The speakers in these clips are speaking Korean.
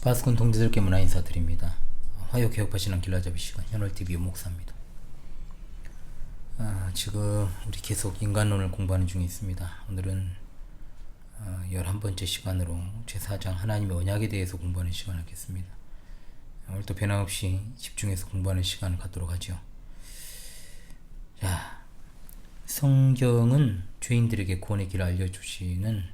파스콘 동지들께 문화 인사드립니다. 화요 개혁파신앙 길라잡이 시간 현월TV 목사입니다. 지금 우리 계속 인간론을 공부하는 중에 있습니다. 오늘은 11번째 시간으로 제4장 하나님의 언약에 대해서 공부하는 시간을 갖겠습니다. 오늘도 변함없이 집중해서 공부하는 시간을 갖도록 하죠. 자, 성경은 죄인들에게 구원의 길을 알려주시는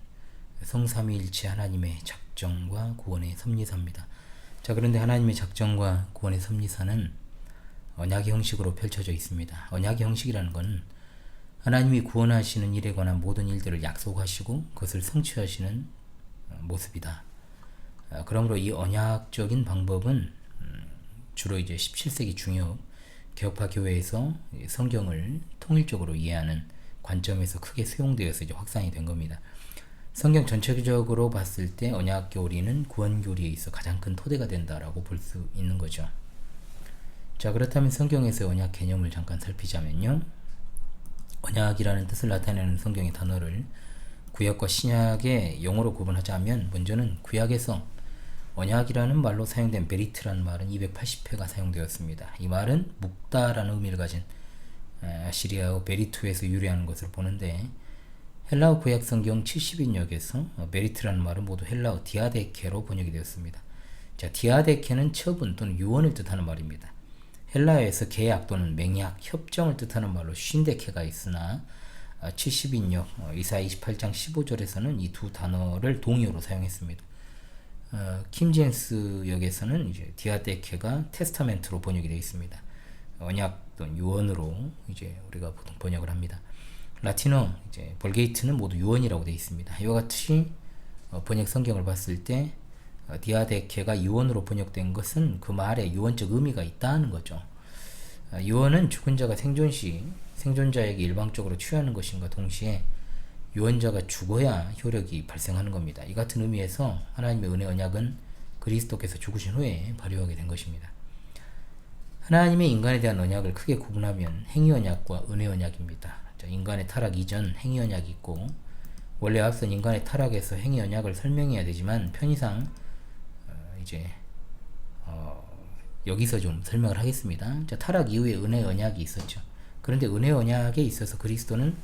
성삼위일체 하나님의 작정과 구원의 섭리사입니다. 자, 그런데 하나님의 작정과 구원의 섭리사는 언약의 형식으로 펼쳐져 있습니다. 언약의 형식이라는 것은 하나님이 구원하시는 일에 관한 모든 일들을 약속하시고 그것을 성취하시는 모습이다. 그러므로 이 언약적인 방법은 주로 이제 17세기 중엽 개혁파 교회에서 성경을 통일적으로 이해하는 관점에서 크게 수용되어서 이제 확산이 된 겁니다. 성경 전체적으로 봤을 때 언약 교리는 구원 교리에 있어 가장 큰 토대가 된다라고 볼 수 있는 거죠. 자, 그렇다면 성경에서의 언약 개념을 잠깐 살피자면요. 언약이라는 뜻을 나타내는 성경의 단어를 구약과 신약의 용어로 구분하자면 먼저는 구약에서 언약이라는 말로 사용된 베리트라는 말은 280회가 사용되었습니다. 이 말은 묵다라는 의미를 가진 아시리아어 베리투에서 유래하는 것을 보는데 헬라어 구약 성경 70인역에서 베리트라는 말은 모두 헬라어 디아데케로 번역이 되었습니다. 자, 디아데케는 처분 또는 유언을 뜻하는 말입니다. 헬라어에서 계약 또는 맹약, 협정을 뜻하는 말로 쉰데케가 있으나 70인역 이사야 28장 15절에서는 이 두 단어를 동의어로 사용했습니다. 킴제임스 역에서는 이제 디아데케가 테스타멘트로 번역이 되어 있습니다. 언약 또는 유언으로 이제 우리가 보통 번역을 합니다. 라틴어 이제 벌게이트는 모두 유언이라고 되어 있습니다. 이와 같이 번역 성경을 봤을 때 디아데케가 유언으로 번역된 것은 그 말에 유언적 의미가 있다는 거죠. 유언은 죽은 자가 생존 시 생존자에게 일방적으로 취하는 것인가 동시에 유언자가 죽어야 효력이 발생하는 겁니다. 이 같은 의미에서 하나님의 은혜 언약은 그리스도께서 죽으신 후에 발효하게 된 것입니다. 하나님의 인간에 대한 언약을 크게 구분하면 행위 언약과 은혜 언약입니다. 자, 인간의 타락 이전 행위 언약이 있고 원래 앞선 인간의 타락에서 행위 언약을 설명해야 되지만 편의상 여기서 좀 설명을 하겠습니다. 자, 타락 이후에 은혜 언약이 있었죠. 그런데 은혜 언약에 있어서 그리스도는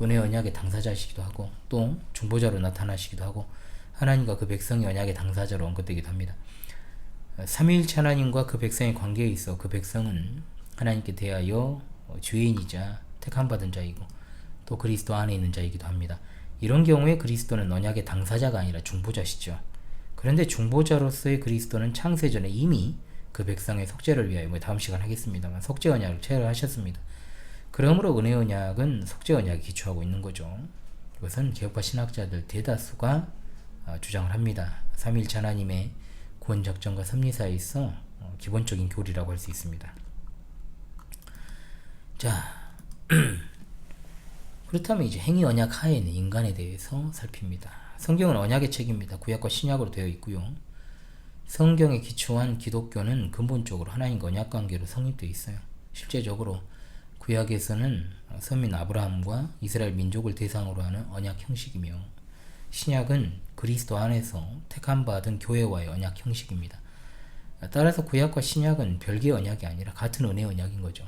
은혜 언약의 당사자이시기도 하고 또 중보자로 나타나시기도 하고 하나님과 그 백성의 언약의 당사자로 언급되기도 합니다. 삼위일체 하나님과 그 백성의 관계에 있어 그 백성은 하나님께 대하여 죄인이자 택함받은 자이고 또 그리스도 안에 있는 자이기도 합니다. 이런 경우에 그리스도는 언약의 당사자가 아니라 중보자시죠. 그런데 중보자로서의 그리스도는 창세전에 이미 그 백성의 속죄를 위하여 다음 시간 하겠습니다만 속죄 언약을 체결하셨습니다. 그러므로 은혜 언약은 속죄 언약에 기초하고 있는 거죠. 이것은 개혁파 신학자들 대다수가 주장을 합니다. 삼위일체 하나님의 구원 작정과 섭리사에 있어 기본적인 교리라고 할 수 있습니다. 자, 그렇다면 이제 행위 언약 하에 있는 인간에 대해서 살핍니다. 성경은 언약의 책입니다. 구약과 신약으로 되어 있고요. 성경에 기초한 기독교는 근본적으로 하나님과 언약 관계로 성립되어 있어요. 실제적으로 구약에서는 선민 아브라함과 이스라엘 민족을 대상으로 하는 언약 형식이며 신약은 그리스도 안에서 택함받은 교회와의 언약 형식입니다. 따라서 구약과 신약은 별개의 언약이 아니라 같은 은혜 언약인 거죠.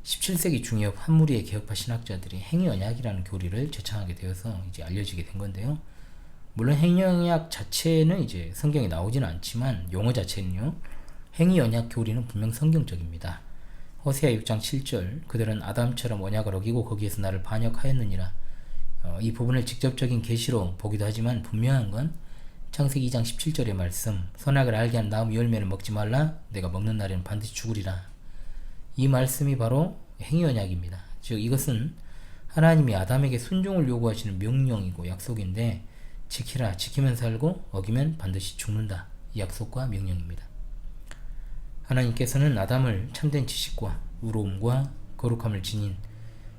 17세기 중엽 한무리의 개혁파 신학자들이 행위 언약이라는 교리를 제창하게 되어서 이제 알려지게 된 건데요. 물론 행위 언약 자체는 이제 성경에 나오지는 않지만 용어 자체는요. 행위 언약 교리는 분명 성경적입니다. 호세아 6장 7절 그들은 아담처럼 언약을 어기고 거기에서 나를 반역하였느니라. 이 부분을 직접적인 계시로 보기도 하지만 분명한 건 창세기 2장 17절의 말씀 선악을 알게 한 나무 열매는 먹지 말라 내가 먹는 날에는 반드시 죽으리라. 이 말씀이 바로 행위 언약입니다. 즉 이것은 하나님이 아담에게 순종을 요구하시는 명령이고 약속인데 지키라 지키면 살고 어기면 반드시 죽는다. 이 약속과 명령입니다. 하나님께서는 아담을 참된 지식과 의로움과 거룩함을 지닌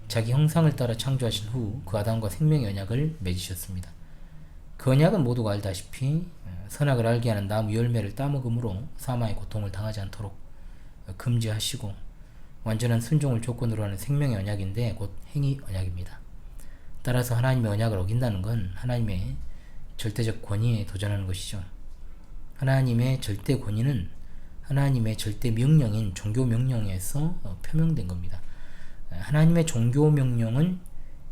자기 형상을 따라 창조하신 후 그 아담과 생명의 언약을 맺으셨습니다. 그 언약은 모두가 알다시피 선악을 알게 하는 나무 열매를 따먹음으로 사망의 고통을 당하지 않도록 금지하시고 완전한 순종을 조건으로 하는 생명의 언약인데 곧 행위 언약입니다. 따라서 하나님의 언약을 어긴다는 건 하나님의 절대적 권위에 도전하는 것이죠. 하나님의 절대 권위는 하나님의 절대 명령인 종교 명령에서 표명된 겁니다. 하나님의 종교 명령은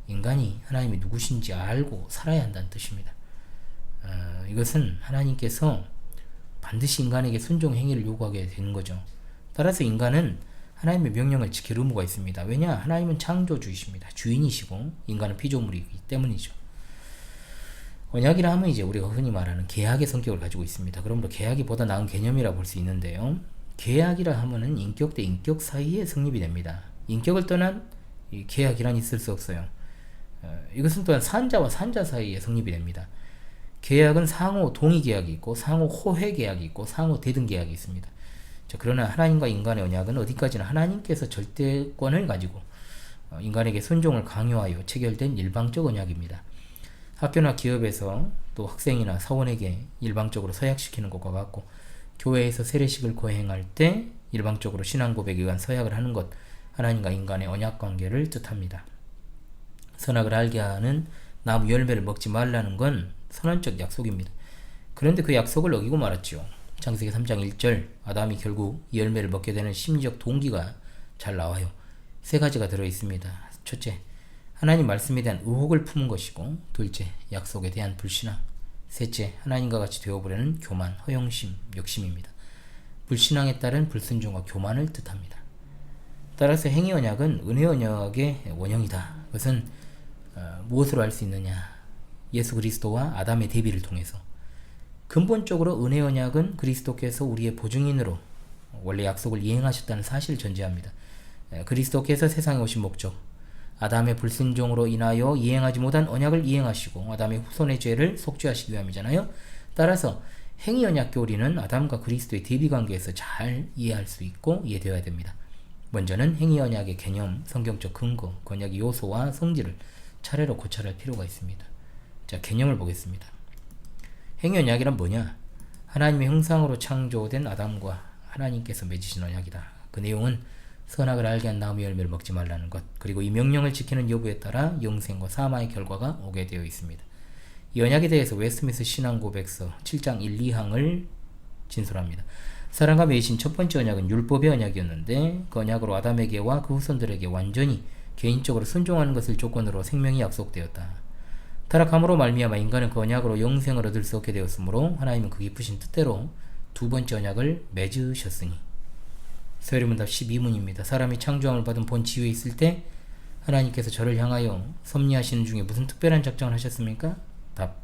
인간이 하나님이 누구신지 알고 살아야 한다는 뜻입니다. 이것은 하나님께서 반드시 인간에게 순종 행위를 요구하게 되는 거죠. 따라서 인간은 하나님의 명령을 지킬 의무가 있습니다. 왜냐? 하나님은 창조주이십니다. 주인이시고 인간은 피조물이기 때문이죠. 언약이라 하면 이제 우리가 흔히 말하는 계약의 성격을 가지고 있습니다. 그러므로 계약이 보다 나은 개념이라 볼 수 있는데요. 계약이라 하면은 인격 대 인격 사이에 성립이 됩니다. 인격을 떠난 이 계약이란 있을 수 없어요. 이것은 또한 산자와 산자 사이에 성립이 됩니다. 계약은 상호 동의 계약이 있고 상호 호혜 계약이 있고 상호 대등 계약이 있습니다. 자, 그러나 하나님과 인간의 언약은 어디까지나 하나님께서 절대권을 가지고 인간에게 순종을 강요하여 체결된 일방적 언약입니다. 학교나 기업에서 또 학생이나 사원에게 일방적으로 서약시키는 것과 같고, 교회에서 세례식을 거행할 때 일방적으로 신앙 고백에 의한 서약을 하는 것, 하나님과 인간의 언약 관계를 뜻합니다. 선악을 알게 하는 나무 열매를 먹지 말라는 건 선언적 약속입니다. 그런데 그 약속을 어기고 말았죠. 창세기 3장 1절, 아담이 결국 이 열매를 먹게 되는 심리적 동기가 잘 나와요. 세 가지가 들어있습니다. 첫째, 하나님 말씀에 대한 의혹을 품은 것이고, 둘째, 약속에 대한 불신앙, 셋째, 하나님과 같이 되어보려는 교만, 허영심, 욕심입니다. 불신앙에 따른 불순종과 교만을 뜻합니다. 따라서 행위 언약은 은혜 언약의 원형이다. 그것은 무엇으로 알 수 있느냐? 예수 그리스도와 아담의 대비를 통해서. 근본적으로 은혜 언약은 그리스도께서 우리의 보증인으로 원래 약속을 이행하셨다는 사실을 전제합니다. 그리스도께서 세상에 오신 목적, 아담의 불순종으로 인하여 이행하지 못한 언약을 이행하시고 아담의 후손의 죄를 속죄하시기 위함이잖아요. 따라서 행위 언약 교리는 아담과 그리스도의 대비관계에서 잘 이해할 수 있고 이해되어야 됩니다. 먼저는 행위 언약의 개념, 성경적 근거, 언약의 요소와 성질을 차례로 고찰할 필요가 있습니다. 자, 개념을 보겠습니다. 행위 언약이란 뭐냐? 하나님의 형상으로 창조된 아담과 하나님께서 맺으신 언약이다. 그 내용은 선악을 알게 한 나무 열매를 먹지 말라는 것, 그리고 이 명령을 지키는 여부에 따라 영생과 사망의 결과가 오게 되어 있습니다. 이 언약에 대해서 웨스트민스터 신앙고백서 7장 1, 2항을 진술합니다. 사랑과 맺으신 첫 번째 언약은 율법의 언약이었는데, 그 언약으로 아담에게와 그 후손들에게 완전히 개인적으로 순종하는 것을 조건으로 생명이 약속되었다. 타락함으로 말미암아 인간은 그 언약으로 영생을 얻을 수 없게 되었으므로 하나님은 그 깊으신 뜻대로 두 번째 언약을 맺으셨으니. 서열문답 12문입니다. 사람이 창조함을 받은 본 지위에 있을 때 하나님께서 저를 향하여 섭리하시는 중에 무슨 특별한 작정을 하셨습니까? 답.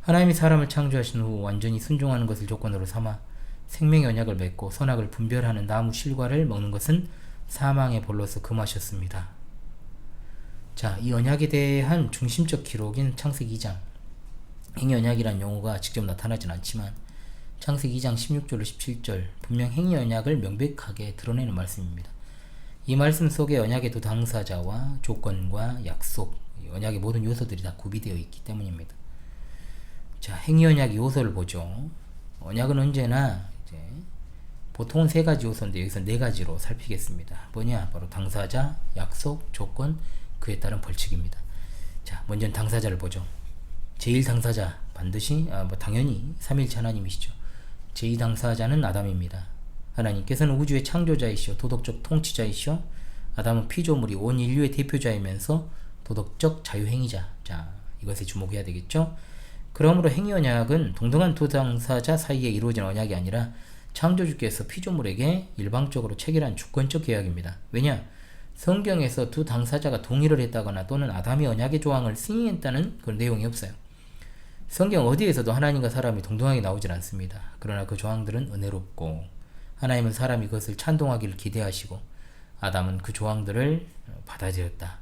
하나님이 사람을 창조하신 후 완전히 순종하는 것을 조건으로 삼아 생명의 언약을 맺고 선악을 분별하는 나무 실과를 먹는 것은 사망의 벌로서 금하셨습니다. 자, 이 언약에 대한 중심적 기록인 창세기 2장. 행위 언약이란 용어가 직접 나타나진 않지만 창세기 2장 16절로 17절 분명 행위 언약을 명백하게 드러내는 말씀입니다. 이 말씀 속에 언약의 두 당사자와 조건과 약속, 언약의 모든 요소들이 다 구비되어 있기 때문입니다. 자, 행위 언약 요소를 보죠. 언약은 언제나 보통은 세 가지 요소인데 여기서 네 가지로 살피겠습니다. 뭐냐? 바로 당사자, 약속, 조건, 그에 따른 벌칙입니다. 자, 먼저 당사자를 보죠. 제1당사자 반드시 당연히 삼위일체 하나님이시죠. 제2당사자는 아담입니다. 하나님께서는 우주의 창조자이시오 도덕적 통치자이시오, 아담은 피조물이 온 인류의 대표자이면서 도덕적 자유행위자. 자, 이것에 주목해야 되겠죠. 그러므로 행위 언약은 동등한 두 당사자 사이에 이루어진 언약이 아니라 창조주께서 피조물에게 일방적으로 체결한 주권적 계약입니다. 왜냐? 성경에서 두 당사자가 동의를 했다거나 또는 아담이 언약의 조항을 승인했다는 그런 내용이 없어요. 성경 어디에서도 하나님과 사람이 동등하게 나오질 않습니다. 그러나 그 조항들은 은혜롭고 하나님은 사람이 그것을 찬동하기를 기대하시고 아담은 그 조항들을 받아들였다.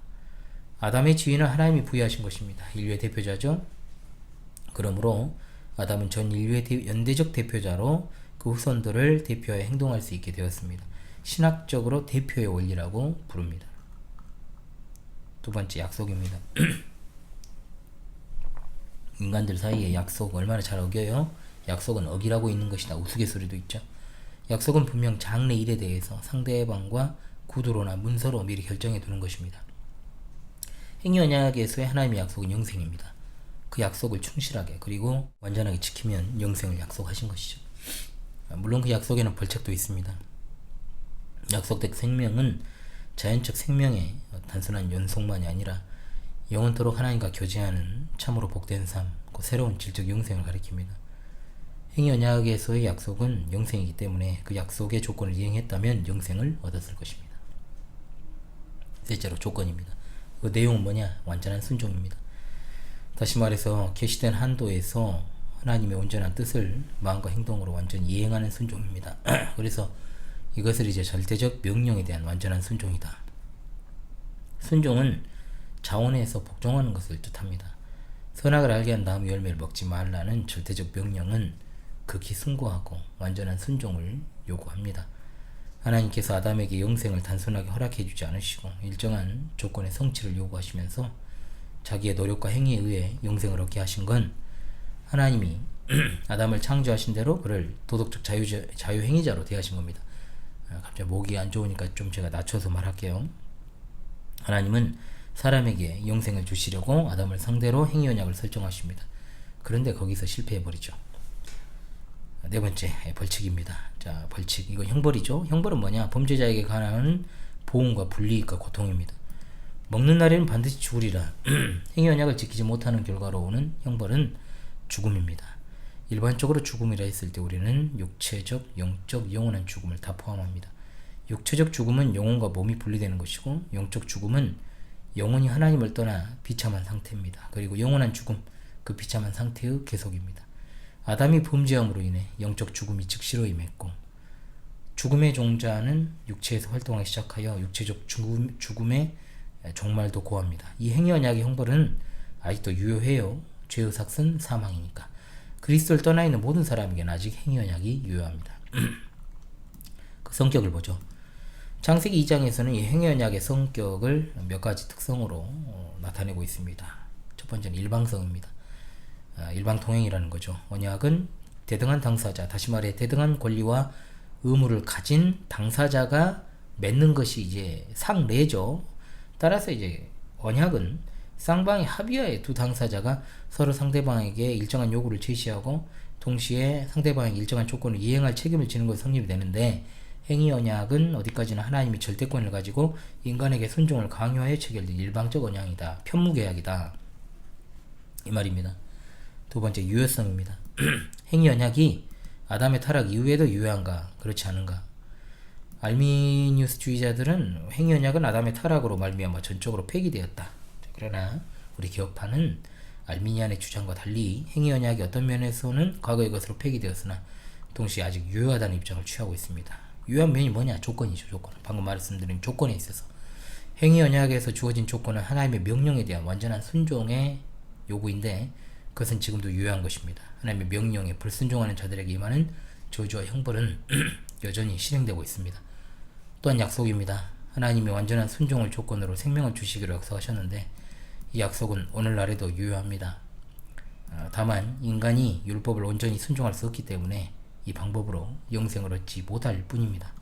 아담의 지위는 하나님이 부여하신 것입니다. 인류의 대표자죠. 그러므로 아담은 전 인류의 연대적 대표자로 그 후손들을 대표하여 행동할 수 있게 되었습니다. 신학적으로 대표의 원리라고 부릅니다. 두 번째, 약속입니다. 인간들 사이에 약속 얼마나 잘 어겨요? 약속은 어기라고 있는 것이다. 우스갯소리도 있죠. 약속은 분명 장래 일에 대해서 상대방과 구두로나 문서로 미리 결정해 두는 것입니다. 행위 언약에서의 하나님의 약속은 영생입니다. 그 약속을 충실하게 그리고 완전하게 지키면 영생을 약속하신 것이죠. 물론 그 약속에는 벌칙도 있습니다. 약속된 생명은 자연적 생명의 단순한 연속만이 아니라 영원토록 하나님과 교제하는 참으로 복된 삶, 그 새로운 질적 영생을 가리킵니다. 행위 언약에서의 약속은 영생이기 때문에 그 약속의 조건을 이행했다면 영생을 얻었을 것입니다. 셋째로 조건입니다. 그 내용은 뭐냐? 완전한 순종입니다. 다시 말해서 계시된 한도에서 하나님의 온전한 뜻을 마음과 행동으로 완전히 이행하는 순종입니다. 그래서 이것을 이제 절대적 명령에 대한 완전한 순종이다. 순종은 자원에서 복종하는 것을 뜻합니다. 선악을 알게 한 다음 열매를 먹지 말라는 절대적 명령은 극히 숭고하고 완전한 순종을 요구합니다. 하나님께서 아담에게 영생을 단순하게 허락해 주지 않으시고 일정한 조건의 성취를 요구하시면서 자기의 노력과 행위에 의해 영생을 얻게 하신 건 하나님이 아담을 창조하신 대로 그를 도덕적 자유행위자로 대하신 겁니다. 갑자기 목이 안 좋으니까 좀 제가 낮춰서 말할게요. 하나님은 사람에게 영생을 주시려고 아담을 상대로 행위 언약을 설정하십니다. 그런데 거기서 실패해버리죠. 네 번째, 벌칙입니다. 자, 벌칙. 이거 형벌이죠. 형벌은 뭐냐? 범죄자에게 관한 보응과 불이익과 고통입니다. 먹는 날에는 반드시 죽으리라. 행위 언약을 지키지 못하는 결과로 오는 형벌은 죽음입니다. 일반적으로 죽음이라 했을 때 우리는 육체적, 영적, 영원한 죽음을 다 포함합니다. 육체적 죽음은 영혼과 몸이 분리되는 것이고 영적 죽음은 영혼이 하나님을 떠나 비참한 상태입니다. 그리고 영원한 죽음, 그 비참한 상태의 계속입니다. 아담이 범죄함으로 인해 영적 죽음이 즉시로 임했고 죽음의 종자는 육체에서 활동하기 시작하여 육체적 죽음의 종말도 고합니다. 이 행위 언약의 형벌은 아직도 유효해요. 죄의 삭은 사망이니까. 그리스도를 떠나 있는 모든 사람에게는 아직 행위 언약이 유효합니다. 그 성격을 보죠. 창세기 2장에서는 이 행위 언약의 성격을 몇 가지 특성으로 나타내고 있습니다. 첫 번째는 일방성입니다. 일방통행이라는 거죠. 언약은 대등한 당사자, 다시 말해 대등한 권리와 의무를 가진 당사자가 맺는 것이 이제 상례죠. 따라서 이제 언약은 쌍방의 합의하에 두 당사자가 서로 상대방에게 일정한 요구를 제시하고 동시에 상대방에게 일정한 조건을 이행할 책임을 지는 것이 성립이 되는데 행위 언약은 어디까지나 하나님이 절대권을 가지고 인간에게 순종을 강요하여 체결된 일방적 언약이다. 편무계약이다. 이 말입니다. 두 번째, 유효성입니다. 행위 언약이 아담의 타락 이후에도 유효한가? 그렇지 않은가? 알미니우스주의자들은 행위 언약은 아담의 타락으로 말미암아 전적으로 폐기되었다. 그러나 우리 개혁파는 알미니안의 주장과 달리 행위 언약이 어떤 면에서는 과거의 것으로 폐기되었으나 동시에 아직 유효하다는 입장을 취하고 있습니다. 유효한 면이 뭐냐? 조건이죠. 조건. 방금 말씀드린 조건에 있어서 행위 언약에서 주어진 조건은 하나님의 명령에 대한 완전한 순종의 요구인데 그것은 지금도 유효한 것입니다. 하나님의 명령에 불순종하는 자들에게 임하는 저주와 형벌은 여전히 실행되고 있습니다. 또한 약속입니다. 하나님이 완전한 순종을 조건으로 생명을 주시기로 약속하셨는데 이 약속은 오늘날에도 유효합니다. 다만 인간이 율법을 온전히 순종할 수 없기 때문에 이 방법으로 영생을 얻지 못할 뿐입니다.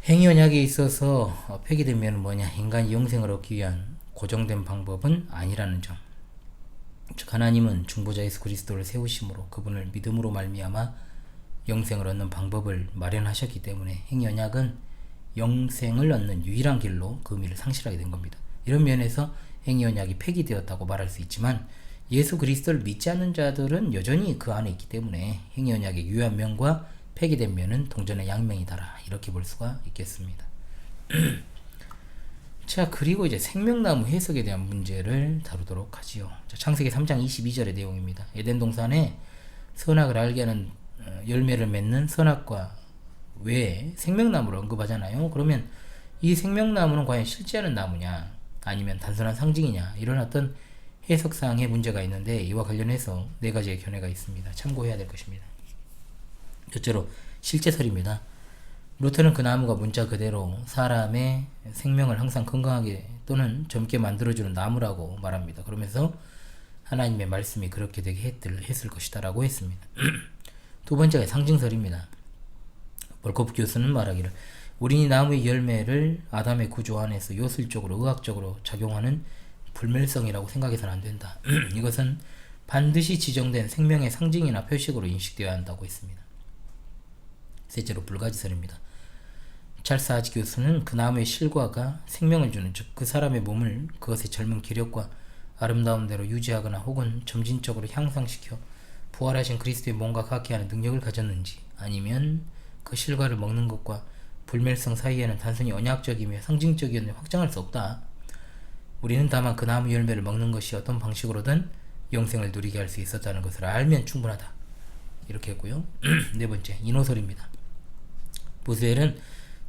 행위 언약에 있어서 폐기되면 뭐냐? 인간이 영생을 얻기 위한 고정된 방법은 아니라는 점. 즉 하나님은 중보자 예수 그리스도를 세우심으로 그분을 믿음으로 말미암아 영생을 얻는 방법을 마련하셨기 때문에 행위 언약은 영생을 얻는 유일한 길로 그 의미를 상실하게 된 겁니다. 이런 면에서 행위 언약이 폐기되었다고 말할 수 있지만 예수 그리스도를 믿지 않는 자들은 여전히 그 안에 있기 때문에 행위 언약의 유효한 면과 폐기된 면은 동전의 양면이다라 이렇게 볼 수가 있겠습니다. 자, 그리고 이제 생명나무 해석에 대한 문제를 다루도록 하지요. 자, 창세기 3장 22절의 내용입니다. 에덴 동산에 선악을 알게 하는 열매를 맺는 선악과 외에 생명나무를 언급하잖아요. 그러면 이 생명나무는 과연 실제하는 나무냐 아니면 단순한 상징이냐 이런 어떤 해석상의 문제가 있는데 이와 관련해서 네 가지의 견해가 있습니다. 참고해야 될 것입니다. 첫째로 실제설입니다. 루터는 그 나무가 문자 그대로 사람의 생명을 항상 건강하게 또는 젊게 만들어주는 나무라고 말합니다. 그러면서 하나님의 말씀이 그렇게 되게 했을 것이다 라고 했습니다. 두 번째가 상징설입니다. 볼코프 교수는 말하기를 우리는 나무의 열매를 아담의 구조 안에서 요술적으로 의학적으로 작용하는 불멸성이라고 생각해서는 안 된다. 이것은 반드시 지정된 생명의 상징이나 표식으로 인식되어야 한다고 했습니다. 셋째로 불가지설입니다. 찰스 하지 교수는 그 나무의 실과가 생명을 주는, 즉 그 사람의 몸을 그것의 젊은 기력과 아름다움대로 유지하거나 혹은 점진적으로 향상시켜 부활하신 그리스도의 몸과 같게 하는 능력을 가졌는지, 아니면 그 실과를 먹는 것과 불멸성 사이에는 단순히 언약적이며 상징적이었는지 확정할 수 없다. 우리는 다만 그 나무 열매를 먹는 것이 어떤 방식으로든 영생을 누리게 할 수 있었다는 것을 알면 충분하다. 이렇게 했고요. 네 번째, 인호설입니다. 보스웰은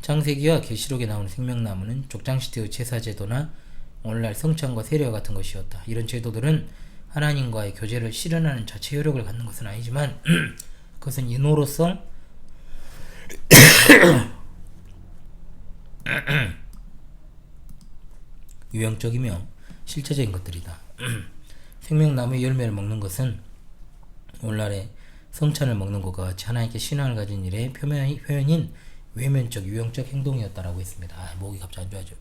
창세기와 계시록에 나오는 생명나무는 족장시대의 제사제도나 오늘날 성찬과 세례와 같은 것이었다. 이런 제도들은 하나님과의 교제를 실현하는 자체 효력을 갖는 것은 아니지만 그것은 인호로서 유형적이며 실체적인 것들이다. 생명나무의 열매를 먹는 것은 오늘날의 성찬을 먹는 것과 같이 하나님께 신앙을 가진 일의 표현인 외면적 유형적 행동이었다라고 했습니다. 목이 갑자기 안 좋아져.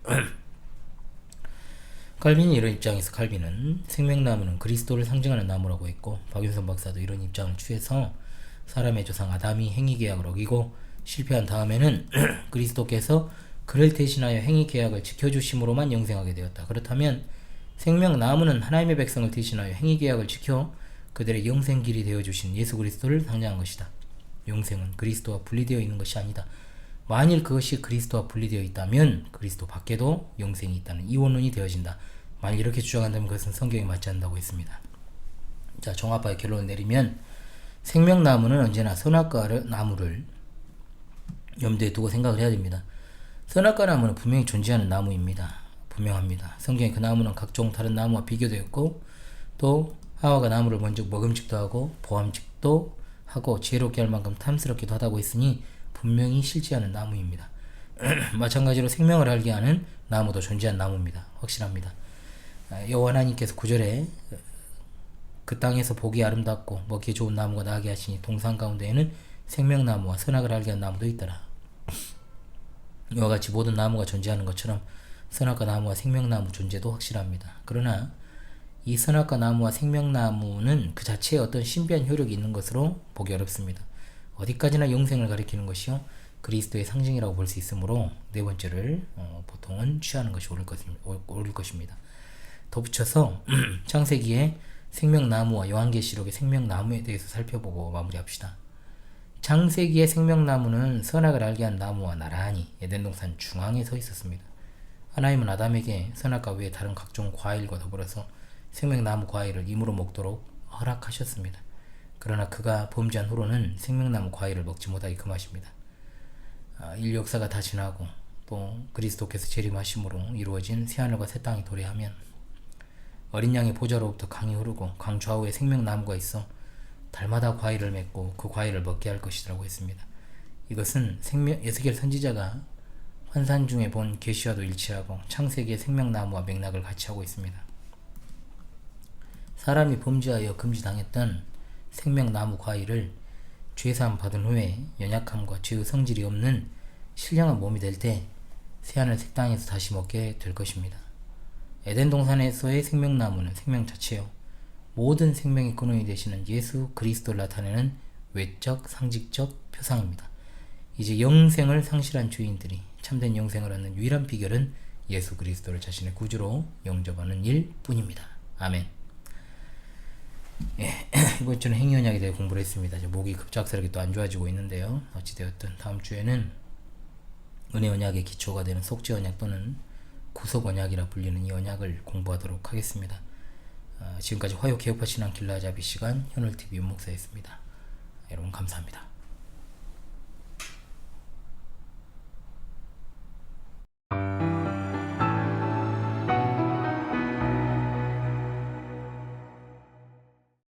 칼빈이 이런 입장에서 칼빈은 생명나무는 그리스도를 상징하는 나무라고 했고, 박윤선 박사도 이런 입장을 취해서 사람의 조상 아담이 행위계약을 어기고 실패한 다음에는 그리스도께서 그를 대신하여 행위계약을 지켜주심으로만 영생하게 되었다. 그렇다면 생명나무는 하나님의 백성을 대신하여 행위계약을 지켜 그들의 영생길이 되어주신 예수 그리스도를 상징한 것이다. 영생은 그리스도와 분리되어 있는 것이 아니다. 만일 그것이 그리스도와 분리되어 있다면 그리스도 밖에도 영생이 있다는 이원론이 되어진다. 만일 이렇게 주장한다면 그것은 성경에 맞지 않는다고 했습니다. 자, 종합하여 결론을 내리면 생명나무는 언제나 선악과 나무를 염두에 두고 생각을 해야 됩니다. 선악과 나무는 분명히 존재하는 나무입니다. 분명합니다. 성경에 그 나무는 각종 다른 나무와 비교되었고, 또 하와가 나무를 먼저 먹음직도 하고 보암직도 하고 지혜롭게 할 만큼 탐스럽기도 하다고 했으니 분명히 실제하는 나무입니다. 마찬가지로 생명을 알게 하는 나무도 존재한 나무입니다. 확실합니다. 여호와 하나님께서 9절에 그 땅에서 보기 아름답고 먹기 좋은 나무가 나게 하시니 동산 가운데에는 생명나무와 선악을 알게 한 나무도 있더라. 이와 같이 모든 나무가 존재하는 것처럼 선악과 나무와 생명나무 존재도 확실합니다. 그러나 이 선악과 나무와 생명나무는 그 자체에 어떤 신비한 효력이 있는 것으로 보기 어렵습니다. 어디까지나 영생을 가리키는 것이요 그리스도의 상징이라고 볼 수 있으므로 네 번째를 보통은 취하는 것이 옳을 것입니다. 덧붙여서 창세기의 생명나무와 요한계시록의 생명나무에 대해서 살펴보고 마무리합시다. 창세기의 생명나무는 선악을 알게 한 나무와 나란히 에덴 동산 중앙에 서 있었습니다. 하나님은 아담에게 선악과 외에 다른 각종 과일과 더불어서 생명나무 과일을 임으로 먹도록 허락하셨습니다. 그러나 그가 범죄한 후로는 생명나무 과일을 먹지 못하게 금하십니다. 인류 역사가 다 지나고 또 그리스도께서 재림하심으로 이루어진 새하늘과 새 땅이 도래하면 어린 양의 보좌로부터 강이 흐르고 강 좌우에 생명나무가 있어 달마다 과일을 맺고 그 과일을 먹게 할 것이라고 했습니다. 이것은 에스겔 선지자가 환상 중에 본 계시와도 일치하고 창세기의 생명나무와 맥락을 같이 하고 있습니다. 사람이 범죄하여 금지당했던 생명나무 과일을 죄사함 받은 후에 연약함과 죄의 성질이 없는 신령한 몸이 될 때 새하늘 새 땅에서 다시 먹게 될 것입니다. 에덴 동산에서의 생명나무는 생명 자체요 모든 생명의 근원이 되시는 예수 그리스도를 나타내는 외적 상징적 표상입니다. 이제 영생을 상실한 죄인들이 참된 영생을 얻는 유일한 비결은 예수 그리스도를 자신의 구주로 영접하는 일 뿐입니다. 아멘. 예, 이번 주는 행위언약에 대해 공부를 했습니다. 목이 급작스럽게 또 안 좋아지고 있는데요. 어찌되었든 다음 주에는 은혜 언약의 기초가 되는 속죄 언약 또는 구속 언약이라 불리는 이 언약을 공부하도록 하겠습니다. 지금까지 화요 개혁파 신앙 길라잡이 시간 현울TV 윤목사였습니다. 여러분 감사합니다.